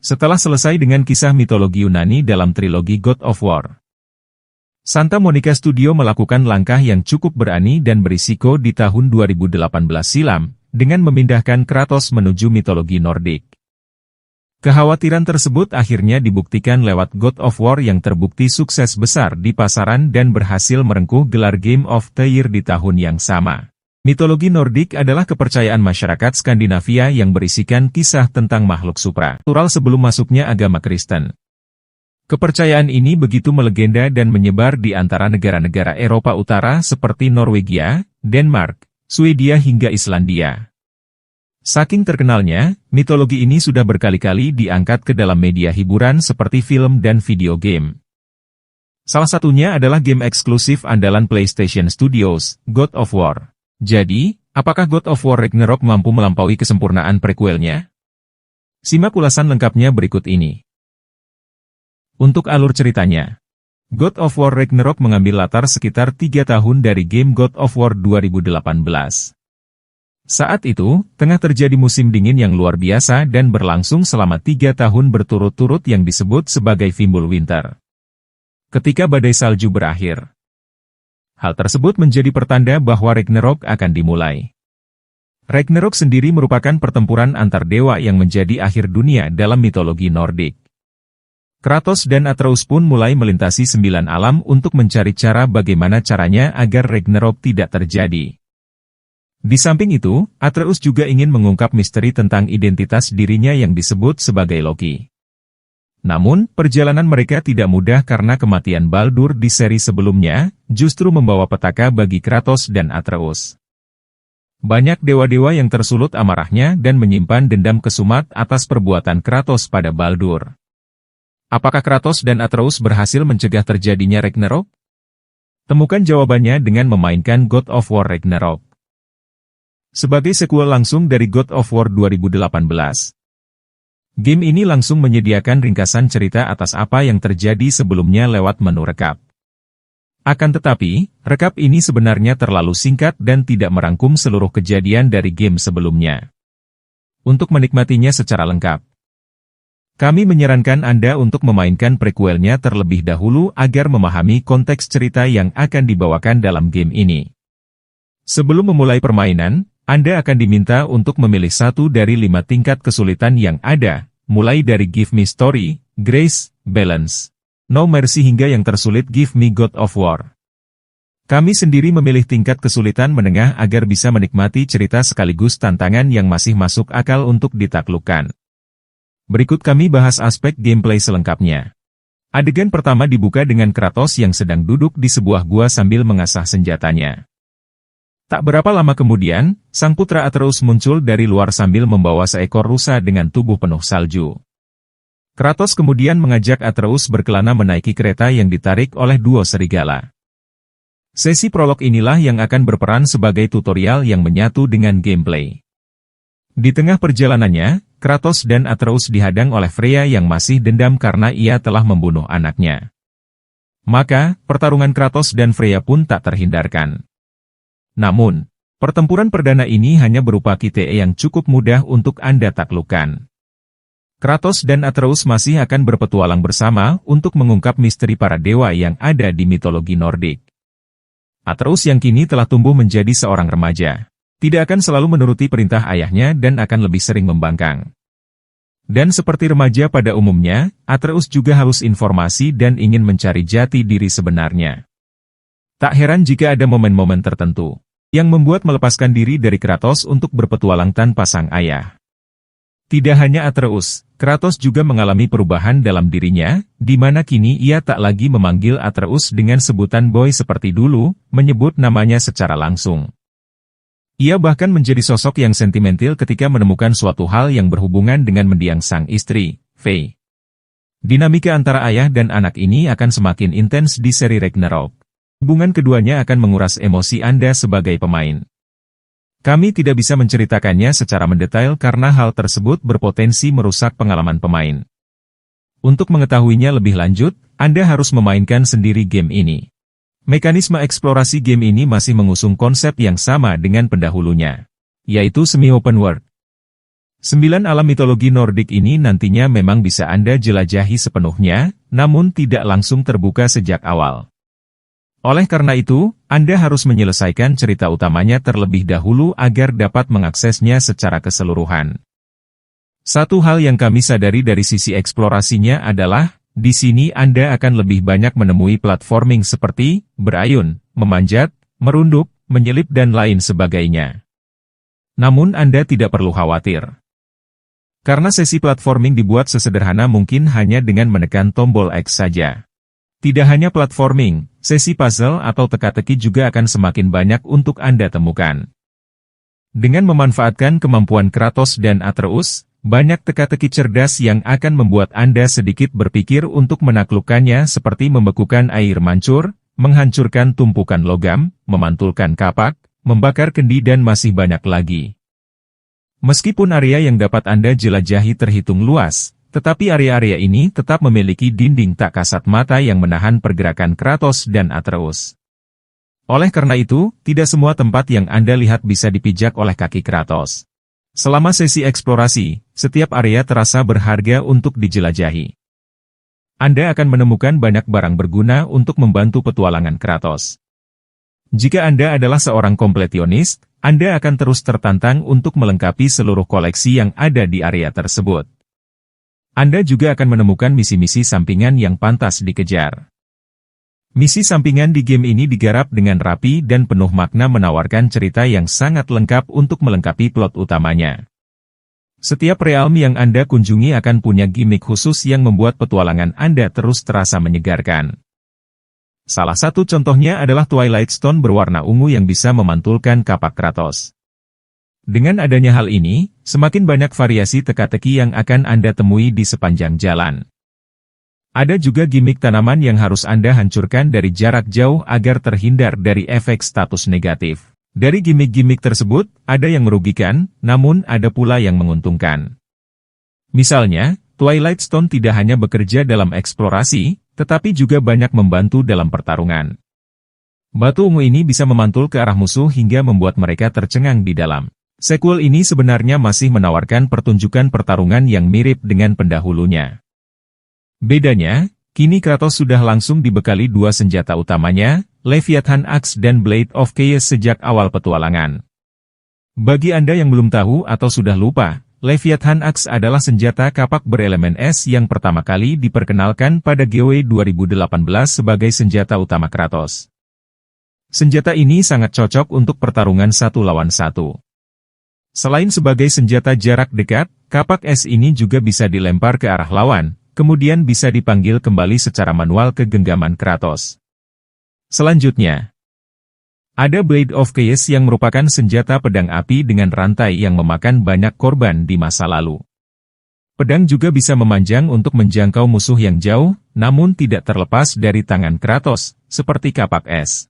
Setelah selesai dengan kisah mitologi Yunani dalam trilogi God of War, Santa Monica Studio melakukan langkah yang cukup berani dan berisiko di tahun 2018 silam, dengan memindahkan Kratos menuju mitologi Nordik. Kekhawatiran tersebut akhirnya dibuktikan lewat God of War yang terbukti sukses besar di pasaran dan berhasil merengkuh gelar Game of the Year di tahun yang sama. Mitologi Nordik adalah kepercayaan masyarakat Skandinavia yang berisikan kisah tentang makhluk supranatural sebelum masuknya agama Kristen. Kepercayaan ini begitu melegenda dan menyebar di antara negara-negara Eropa Utara seperti Norwegia, Denmark, Swedia hingga Islandia. Saking terkenalnya, mitologi ini sudah berkali-kali diangkat ke dalam media hiburan seperti film dan video game. Salah satunya adalah game eksklusif andalan PlayStation Studios, God of War. Jadi, apakah God of War Ragnarok mampu melampaui kesempurnaan prequelnya? Simak ulasan lengkapnya berikut ini. Untuk alur ceritanya, God of War Ragnarok mengambil latar sekitar 3 tahun dari game God of War 2018. Saat itu, tengah terjadi musim dingin yang luar biasa dan berlangsung selama 3 tahun berturut-turut yang disebut sebagai Fimbulwinter. Ketika badai salju berakhir, hal tersebut menjadi pertanda bahwa Ragnarok akan dimulai. Ragnarok sendiri merupakan pertempuran antar dewa yang menjadi akhir dunia dalam mitologi Nordik. Kratos dan Atreus pun mulai melintasi 9 alam untuk mencari cara bagaimana caranya agar Ragnarok tidak terjadi. Di samping itu, Atreus juga ingin mengungkap misteri tentang identitas dirinya yang disebut sebagai Loki. Namun, perjalanan mereka tidak mudah karena kematian Baldur di seri sebelumnya, justru membawa petaka bagi Kratos dan Atreus. Banyak dewa-dewa yang tersulut amarahnya dan menyimpan dendam kesumat atas perbuatan Kratos pada Baldur. Apakah Kratos dan Atreus berhasil mencegah terjadinya Ragnarok? Temukan jawabannya dengan memainkan God of War Ragnarok. Sebagai sequel langsung dari God of War 2018, game ini langsung menyediakan ringkasan cerita atas apa yang terjadi sebelumnya lewat menu rekap. Akan tetapi, rekap ini sebenarnya terlalu singkat dan tidak merangkum seluruh kejadian dari game sebelumnya. Untuk menikmatinya secara lengkap, kami menyarankan Anda untuk memainkan prequelnya terlebih dahulu agar memahami konteks cerita yang akan dibawakan dalam game ini. Sebelum memulai permainan, Anda akan diminta untuk memilih 1 dari 5 tingkat kesulitan yang ada, mulai dari Give Me Story, Grace, Balance, No Mercy hingga yang tersulit Give Me God of War. Kami sendiri memilih tingkat kesulitan menengah agar bisa menikmati cerita sekaligus tantangan yang masih masuk akal untuk ditaklukkan. Berikut kami bahas aspek gameplay selengkapnya. Adegan pertama dibuka dengan Kratos yang sedang duduk di sebuah gua sambil mengasah senjatanya. Tak berapa lama kemudian, sang putra Atreus muncul dari luar sambil membawa seekor rusa dengan tubuh penuh salju. Kratos kemudian mengajak Atreus berkelana menaiki kereta yang ditarik oleh duo serigala. Sesi prolog inilah yang akan berperan sebagai tutorial yang menyatu dengan gameplay. Di tengah perjalanannya, Kratos dan Atreus dihadang oleh Freya yang masih dendam karena ia telah membunuh anaknya. Maka, pertarungan Kratos dan Freya pun tak terhindarkan. Namun, pertempuran perdana ini hanya berupa QTE yang cukup mudah untuk Anda taklukkan. Kratos dan Atreus masih akan berpetualang bersama untuk mengungkap misteri para dewa yang ada di mitologi Nordik. Atreus yang kini telah tumbuh menjadi seorang remaja, tidak akan selalu menuruti perintah ayahnya dan akan lebih sering membangkang. Dan seperti remaja pada umumnya, Atreus juga haus informasi dan ingin mencari jati diri sebenarnya. Tak heran jika ada momen-momen tertentu yang membuat melepaskan diri dari Kratos untuk berpetualang tanpa sang ayah. Tidak hanya Atreus, Kratos juga mengalami perubahan dalam dirinya, di mana kini ia tak lagi memanggil Atreus dengan sebutan boy seperti dulu, menyebut namanya secara langsung. Ia bahkan menjadi sosok yang sentimental ketika menemukan suatu hal yang berhubungan dengan mendiang sang istri, Faye. Dinamika antara ayah dan anak ini akan semakin intens di seri Ragnarok. Hubungan keduanya akan menguras emosi Anda sebagai pemain. Kami tidak bisa menceritakannya secara mendetail karena hal tersebut berpotensi merusak pengalaman pemain. Untuk mengetahuinya lebih lanjut, Anda harus memainkan sendiri game ini. Mekanisme eksplorasi game ini masih mengusung konsep yang sama dengan pendahulunya, yaitu semi-open world. 9 alam mitologi Nordik ini nantinya memang bisa Anda jelajahi sepenuhnya, namun tidak langsung terbuka sejak awal. Oleh karena itu, Anda harus menyelesaikan cerita utamanya terlebih dahulu agar dapat mengaksesnya secara keseluruhan. Satu hal yang kami sadari dari sisi eksplorasinya adalah, di sini Anda akan lebih banyak menemui platforming seperti berayun, memanjat, merunduk, menyelip dan lain sebagainya. Namun Anda tidak perlu khawatir. Karena sesi platforming dibuat sesederhana mungkin hanya dengan menekan tombol X saja. Tidak hanya platforming, sesi puzzle atau teka-teki juga akan semakin banyak untuk Anda temukan. Dengan memanfaatkan kemampuan Kratos dan Atreus, banyak teka-teki cerdas yang akan membuat Anda sedikit berpikir untuk menaklukkannya seperti membekukan air mancur, menghancurkan tumpukan logam, memantulkan kapak, membakar kendi dan masih banyak lagi. Meskipun area yang dapat Anda jelajahi terhitung luas, tetapi area-area ini tetap memiliki dinding tak kasat mata yang menahan pergerakan Kratos dan Atreus. Oleh karena itu, tidak semua tempat yang Anda lihat bisa dipijak oleh kaki Kratos. Selama sesi eksplorasi, setiap area terasa berharga untuk dijelajahi. Anda akan menemukan banyak barang berguna untuk membantu petualangan Kratos. Jika Anda adalah seorang kompletionist, Anda akan terus tertantang untuk melengkapi seluruh koleksi yang ada di area tersebut. Anda juga akan menemukan misi-misi sampingan yang pantas dikejar. Misi sampingan di game ini digarap dengan rapi dan penuh makna menawarkan cerita yang sangat lengkap untuk melengkapi plot utamanya. Setiap realm yang Anda kunjungi akan punya gimmick khusus yang membuat petualangan Anda terus terasa menyegarkan. Salah satu contohnya adalah Twilight Stone berwarna ungu yang bisa memantulkan kapak Kratos. Dengan adanya hal ini, semakin banyak variasi teka-teki yang akan Anda temui di sepanjang jalan. Ada juga gimmick tanaman yang harus Anda hancurkan dari jarak jauh agar terhindar dari efek status negatif. Dari gimmick-gimmick tersebut, ada yang merugikan, namun ada pula yang menguntungkan. Misalnya, Twilight Stone tidak hanya bekerja dalam eksplorasi, tetapi juga banyak membantu dalam pertarungan. Batu ungu ini bisa memantul ke arah musuh hingga membuat mereka tercengang di dalam. Sequel ini sebenarnya masih menawarkan pertunjukan pertarungan yang mirip dengan pendahulunya. Bedanya, kini Kratos sudah langsung dibekali dua senjata utamanya, Leviathan Axe dan Blade of Chaos sejak awal petualangan. Bagi Anda yang belum tahu atau sudah lupa, Leviathan Axe adalah senjata kapak berelemen es yang pertama kali diperkenalkan pada GW 2018 sebagai senjata utama Kratos. Senjata ini sangat cocok untuk pertarungan 1 lawan 1. Selain sebagai senjata jarak dekat, kapak es ini juga bisa dilempar ke arah lawan, kemudian bisa dipanggil kembali secara manual ke genggaman Kratos. Selanjutnya, ada Blade of Chaos yang merupakan senjata pedang api dengan rantai yang memakan banyak korban di masa lalu. Pedang juga bisa memanjang untuk menjangkau musuh yang jauh, namun tidak terlepas dari tangan Kratos, seperti kapak es.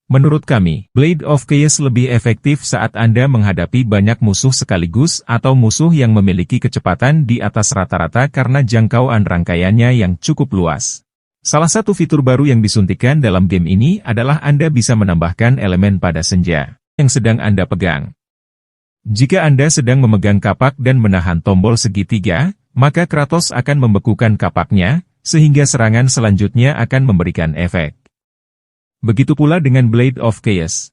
Menurut kami, Blade of Chaos lebih efektif saat Anda menghadapi banyak musuh sekaligus atau musuh yang memiliki kecepatan di atas rata-rata karena jangkauan rangkaiannya yang cukup luas. Salah satu fitur baru yang disuntikan dalam game ini adalah Anda bisa menambahkan elemen pada senja yang sedang Anda pegang. Jika Anda sedang memegang kapak dan menahan tombol segitiga, maka Kratos akan membekukan kapaknya, sehingga serangan selanjutnya akan memberikan efek. Begitu pula dengan Blade of Chaos,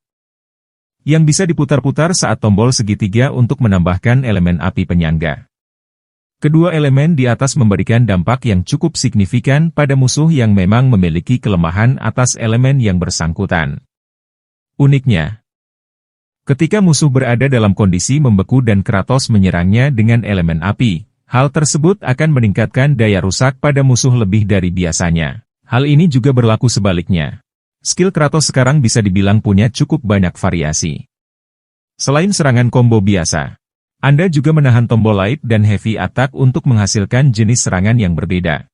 yang bisa diputar-putar saat tombol segitiga untuk menambahkan elemen api penyangga. Kedua elemen di atas memberikan dampak yang cukup signifikan pada musuh yang memang memiliki kelemahan atas elemen yang bersangkutan. Uniknya, ketika musuh berada dalam kondisi membeku dan Kratos menyerangnya dengan elemen api, hal tersebut akan meningkatkan daya rusak pada musuh lebih dari biasanya. Hal ini juga berlaku sebaliknya. Skill Kratos sekarang bisa dibilang punya cukup banyak variasi. Selain serangan combo biasa, Anda juga menahan tombol light dan heavy attack untuk menghasilkan jenis serangan yang berbeda.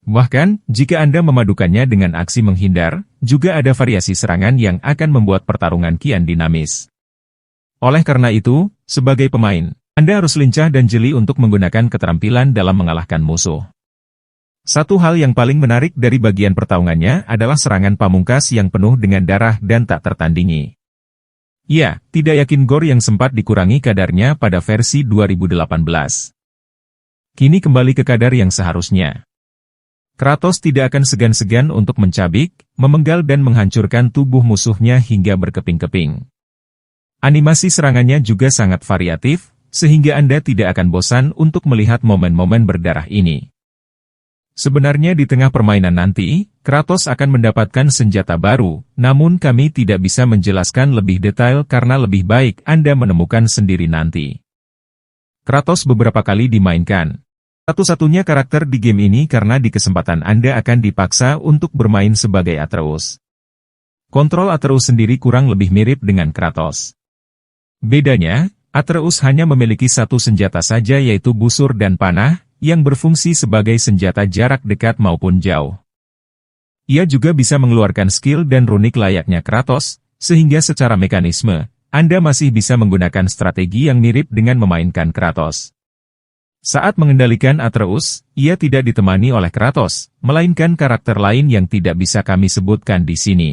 Bahkan, jika Anda memadukannya dengan aksi menghindar, juga ada variasi serangan yang akan membuat pertarungan kian dinamis. Oleh karena itu, sebagai pemain, Anda harus lincah dan jeli untuk menggunakan keterampilan dalam mengalahkan musuh. Satu hal yang paling menarik dari bagian pertarungannya adalah serangan pamungkas yang penuh dengan darah dan tak tertandingi. Ya, tidak yakin gore yang sempat dikurangi kadarnya pada versi 2018. Kini kembali ke kadar yang seharusnya. Kratos tidak akan segan-segan untuk mencabik, memenggal dan menghancurkan tubuh musuhnya hingga berkeping-keping. Animasi serangannya juga sangat variatif, sehingga Anda tidak akan bosan untuk melihat momen-momen berdarah ini. Sebenarnya di tengah permainan nanti, Kratos akan mendapatkan senjata baru, namun kami tidak bisa menjelaskan lebih detail karena lebih baik Anda menemukan sendiri nanti. Kratos beberapa kali dimainkan. Satu-satunya karakter di game ini karena di kesempatan Anda akan dipaksa untuk bermain sebagai Atreus. Kontrol Atreus sendiri kurang lebih mirip dengan Kratos. Bedanya, Atreus hanya memiliki satu senjata saja yaitu busur dan panah, yang berfungsi sebagai senjata jarak dekat maupun jauh. Ia juga bisa mengeluarkan skill dan runik layaknya Kratos, sehingga secara mekanisme, Anda masih bisa menggunakan strategi yang mirip dengan memainkan Kratos. Saat mengendalikan Atreus, ia tidak ditemani oleh Kratos, melainkan karakter lain yang tidak bisa kami sebutkan di sini.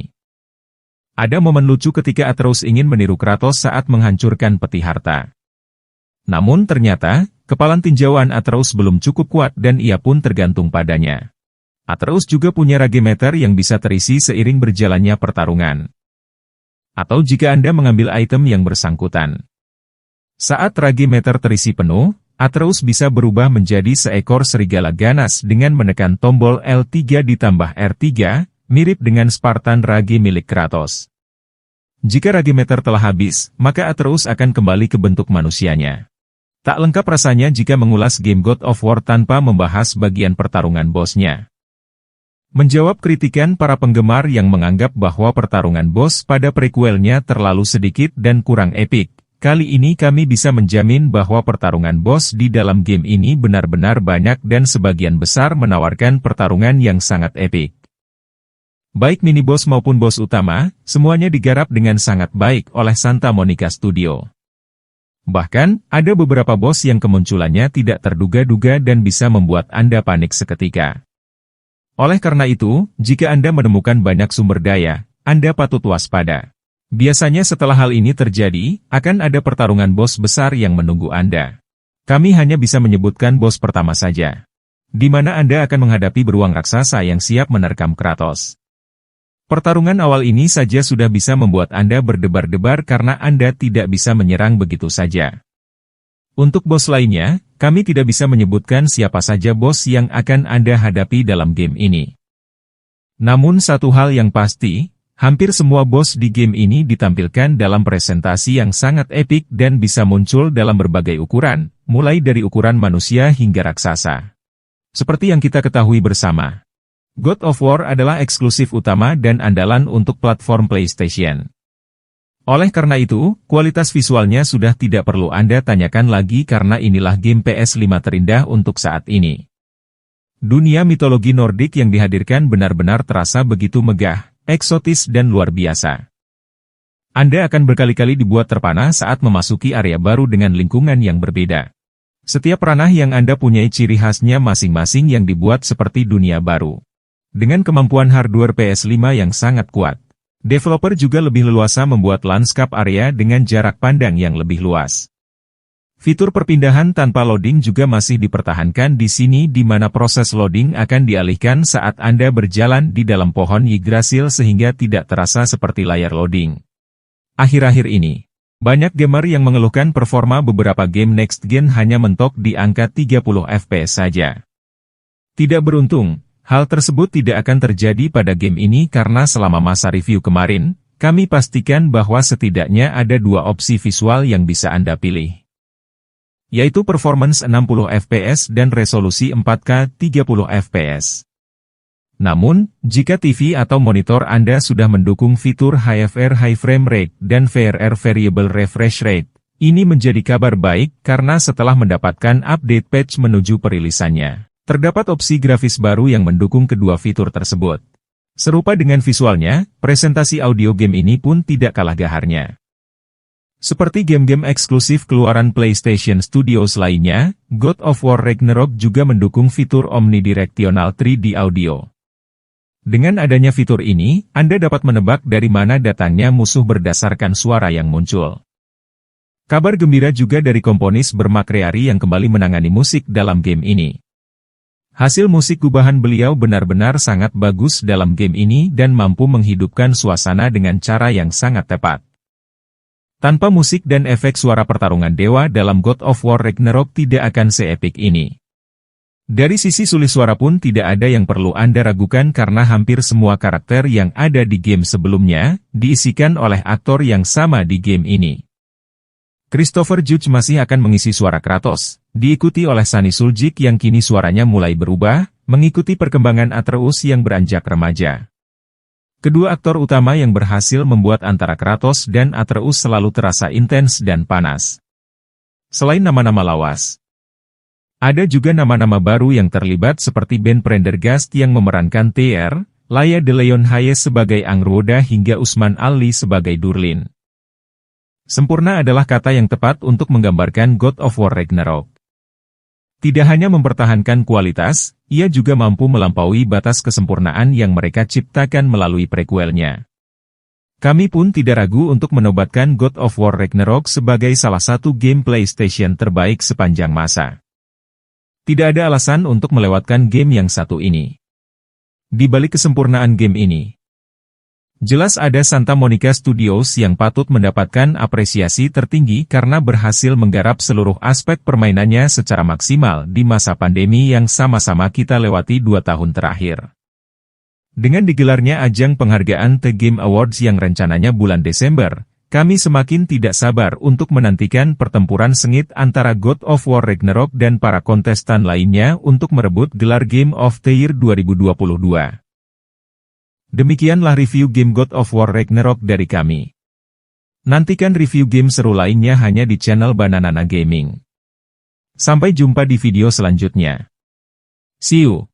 Ada momen lucu ketika Atreus ingin meniru Kratos saat menghancurkan peti harta. Namun ternyata, kepalan tinjauan Atreus belum cukup kuat dan ia pun tergantung padanya. Atreus juga punya rage meter yang bisa terisi seiring berjalannya pertarungan. Atau jika Anda mengambil item yang bersangkutan. Saat rage meter terisi penuh, Atreus bisa berubah menjadi seekor serigala ganas dengan menekan tombol L3 ditambah R3, mirip dengan Spartan rage milik Kratos. Jika rage meter telah habis, maka Atreus akan kembali ke bentuk manusianya. Tak lengkap rasanya jika mengulas game God of War tanpa membahas bagian pertarungan bosnya. Menjawab kritikan para penggemar yang menganggap bahwa pertarungan bos pada prequelnya terlalu sedikit dan kurang epik, kali ini kami bisa menjamin bahwa pertarungan bos di dalam game ini benar-benar banyak dan sebagian besar menawarkan pertarungan yang sangat epik. Baik mini-boss maupun bos utama, semuanya digarap dengan sangat baik oleh Santa Monica Studio. Bahkan, ada beberapa bos yang kemunculannya tidak terduga-duga dan bisa membuat Anda panik seketika. Oleh karena itu, jika Anda menemukan banyak sumber daya, Anda patut waspada. Biasanya setelah hal ini terjadi, akan ada pertarungan bos besar yang menunggu Anda. Kami hanya bisa menyebutkan bos pertama saja, di mana Anda akan menghadapi beruang raksasa yang siap menerkam Kratos. Pertarungan awal ini saja sudah bisa membuat Anda berdebar-debar karena Anda tidak bisa menyerang begitu saja. Untuk bos lainnya, kami tidak bisa menyebutkan siapa saja bos yang akan Anda hadapi dalam game ini. Namun satu hal yang pasti, hampir semua bos di game ini ditampilkan dalam presentasi yang sangat epik dan bisa muncul dalam berbagai ukuran, mulai dari ukuran manusia hingga raksasa. Seperti yang kita ketahui bersama, God of War adalah eksklusif utama dan andalan untuk platform PlayStation. Oleh karena itu, kualitas visualnya sudah tidak perlu Anda tanyakan lagi karena inilah game PS5 terindah untuk saat ini. Dunia mitologi Nordik yang dihadirkan benar-benar terasa begitu megah, eksotis dan luar biasa. Anda akan berkali-kali dibuat terpana saat memasuki area baru dengan lingkungan yang berbeda. Setiap ranah yang Anda punyai ciri khasnya masing-masing yang dibuat seperti dunia baru. Dengan kemampuan hardware PS5 yang sangat kuat, developer juga lebih leluasa membuat lanskap area dengan jarak pandang yang lebih luas. Fitur perpindahan tanpa loading juga masih dipertahankan di sini di mana proses loading akan dialihkan saat Anda berjalan di dalam pohon Yggdrasil sehingga tidak terasa seperti layar loading. Akhir-akhir ini, banyak gamer yang mengeluhkan performa beberapa game next gen hanya mentok di angka 30 FPS saja. Tidak beruntung, hal tersebut tidak akan terjadi pada game ini karena selama masa review kemarin, kami pastikan bahwa setidaknya ada dua opsi visual yang bisa Anda pilih, yaitu performance 60 fps dan resolusi 4K 30 fps. Namun, jika TV atau monitor Anda sudah mendukung fitur HFR High Frame Rate dan VRR Variable Refresh Rate, ini menjadi kabar baik karena setelah mendapatkan update patch menuju perilisannya, terdapat opsi grafis baru yang mendukung kedua fitur tersebut. Serupa dengan visualnya, presentasi audio game ini pun tidak kalah gaharnya. Seperti game-game eksklusif keluaran PlayStation Studios lainnya, God of War Ragnarok juga mendukung fitur Omnidirectional 3D Audio. Dengan adanya fitur ini, Anda dapat menebak dari mana datangnya musuh berdasarkan suara yang muncul. Kabar gembira juga dari komponis bermakreari yang kembali menangani musik dalam game ini. Hasil musik gubahan beliau benar-benar sangat bagus dalam game ini dan mampu menghidupkan suasana dengan cara yang sangat tepat. Tanpa musik dan efek suara pertarungan dewa dalam God of War Ragnarok tidak akan seepik ini. Dari sisi sulih suara pun tidak ada yang perlu Anda ragukan karena hampir semua karakter yang ada di game sebelumnya, diisikan oleh aktor yang sama di game ini. Christopher Judge masih akan mengisi suara Kratos, diikuti oleh Sunny Suljic yang kini suaranya mulai berubah, mengikuti perkembangan Atreus yang beranjak remaja. Kedua aktor utama yang berhasil membuat antara Kratos dan Atreus selalu terasa intens dan panas. Selain nama-nama lawas, ada juga nama-nama baru yang terlibat seperti Ben Prendergast yang memerankan Tyr, Laia de Leon Hayes sebagai Angrwoda hingga Usman Ali sebagai Durlin. Sempurna adalah kata yang tepat untuk menggambarkan God of War Ragnarok. Tidak hanya mempertahankan kualitas, ia juga mampu melampaui batas kesempurnaan yang mereka ciptakan melalui prequelnya. Kami pun tidak ragu untuk menobatkan God of War Ragnarok sebagai salah satu game PlayStation terbaik sepanjang masa. Tidak ada alasan untuk melewatkan game yang satu ini. Di balik kesempurnaan game ini, jelas ada Santa Monica Studios yang patut mendapatkan apresiasi tertinggi karena berhasil menggarap seluruh aspek permainannya secara maksimal di masa pandemi yang sama-sama kita lewati 2 tahun terakhir. Dengan digelarnya ajang penghargaan The Game Awards yang rencananya bulan Desember, kami semakin tidak sabar untuk menantikan pertempuran sengit antara God of War Ragnarok dan para kontestan lainnya untuk merebut gelar Game of the Year 2022. Demikianlah review game God of War Ragnarok dari kami. Nantikan review game seru lainnya hanya di channel Bananana Gaming. Sampai jumpa di video selanjutnya. See you!